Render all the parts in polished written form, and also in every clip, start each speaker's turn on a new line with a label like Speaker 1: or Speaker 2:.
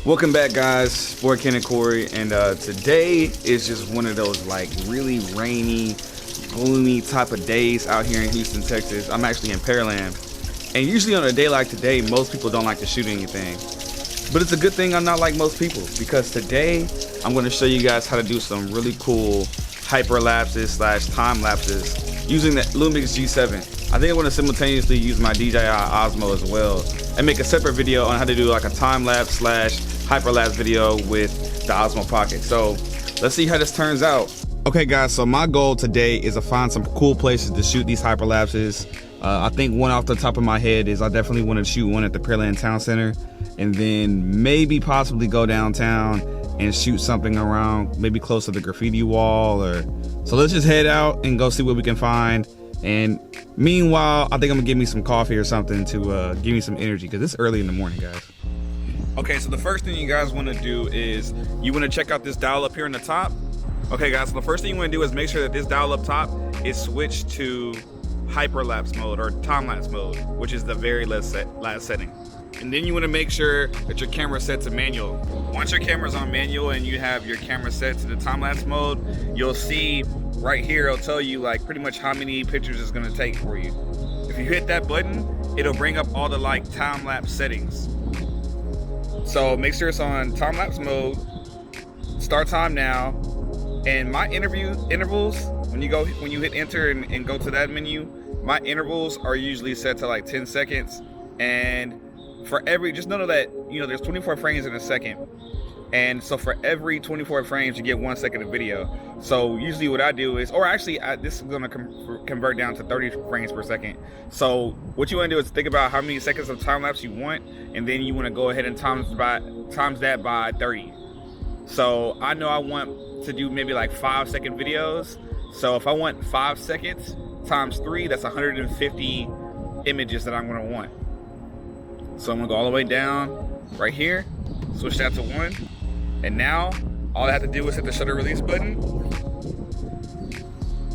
Speaker 1: Welcome back, guys. For Ken and Corey, and today is just one of those like really rainy, gloomy type of days out here in Houston, Texas. I'm actually in Pearland, and usually on a day like today, most people don't like to shoot anything. But it's a good thing I'm not like most people, because today I'm going to show you guys how to do some really cool hyperlapses / time lapses using the Lumix G7. I think I want to simultaneously use my DJI Osmo as well and make a separate video on how to do like a time lapse / hyperlapse video with the Osmo Pocket. So let's see how this turns out. Okay guys, so my goal today is to find some cool places to shoot these hyperlapses. I think one off the top of my head is I definitely want to shoot one at the Pearland Town Center, and then maybe possibly go downtown and shoot something around maybe close to the graffiti wall. Or so let's just head out and go see what we can find. And meanwhile, I think I'm gonna give me some coffee or something to give me some energy, because it's early in the morning, guys. Okay, so the first thing you guys want to do is you want to check out this dial up here on the top. Okay guys, so the first thing you want to do is make sure that this dial up top is switched to hyperlapse mode or time lapse mode, which is the very last setting. And then you want to make sure that your camera is set to manual. Once your camera's on manual and you have your camera set to the time lapse mode, you'll see right here, it'll tell you like pretty much how many pictures it's going to take for you. If you hit that button, it'll bring up all the like time lapse settings. So make sure it's on time lapse mode, start time now, and my intervals, when you hit enter and go to that menu, my intervals are usually set to like 10 seconds. And for every, just know that, you know, there's 24 frames in a second. And so for every 24 frames, you get 1 second of video. So usually what I do is, or actually this is gonna convert down to 30 frames per second. So what you wanna do is think about how many seconds of time lapse you want, and then you wanna go ahead and times that by 30. So I know I want to do maybe like 5-second videos. So if I want 5 seconds times 3, that's 150 images that I'm gonna want. So I'm gonna go all the way down right here, switch that to 1. And now, all I have to do is hit the shutter release button,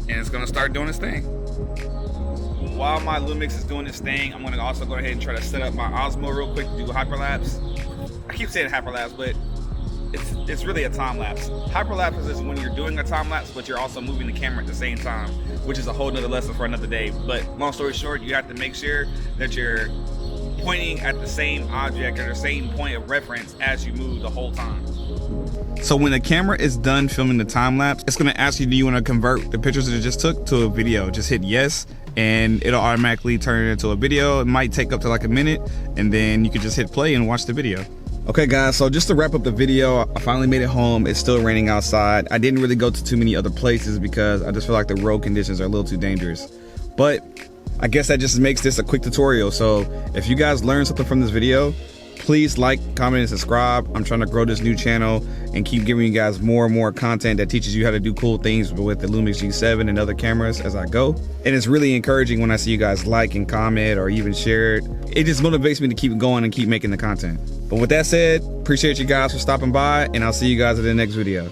Speaker 1: and it's gonna start doing its thing. While my Lumix is doing its thing, I'm gonna also go ahead and try to set up my Osmo real quick to do hyperlapse. I keep saying hyperlapse, but it's really a time lapse. Hyperlapse is when you're doing a time lapse, but you're also moving the camera at the same time, which is a whole nother lesson for another day. But long story short, you have to make sure that you're pointing at the same object or the same point of reference as you move the whole time. So when the camera is done filming the time lapse, it's gonna ask you, do you want to convert the pictures that it just took to a video? Just hit yes, and it'll automatically turn it into a video. It might take up to like a minute, and then you can just hit play and watch the video. Okay guys, so just to wrap up the video, I finally made it home. It's still raining outside. I didn't really go to too many other places because I just feel like the road conditions are a little too dangerous. But I guess that just makes this a quick tutorial. So if you guys learned something from this video, please like, comment, and subscribe. I'm trying to grow this new channel and keep giving you guys more and more content that teaches you how to do cool things with the Lumix G7 and other cameras as I go. And it's really encouraging when I see you guys like and comment or even share it. It just motivates me to keep going and keep making the content. But with that said, appreciate you guys for stopping by, and I'll see you guys in the next video.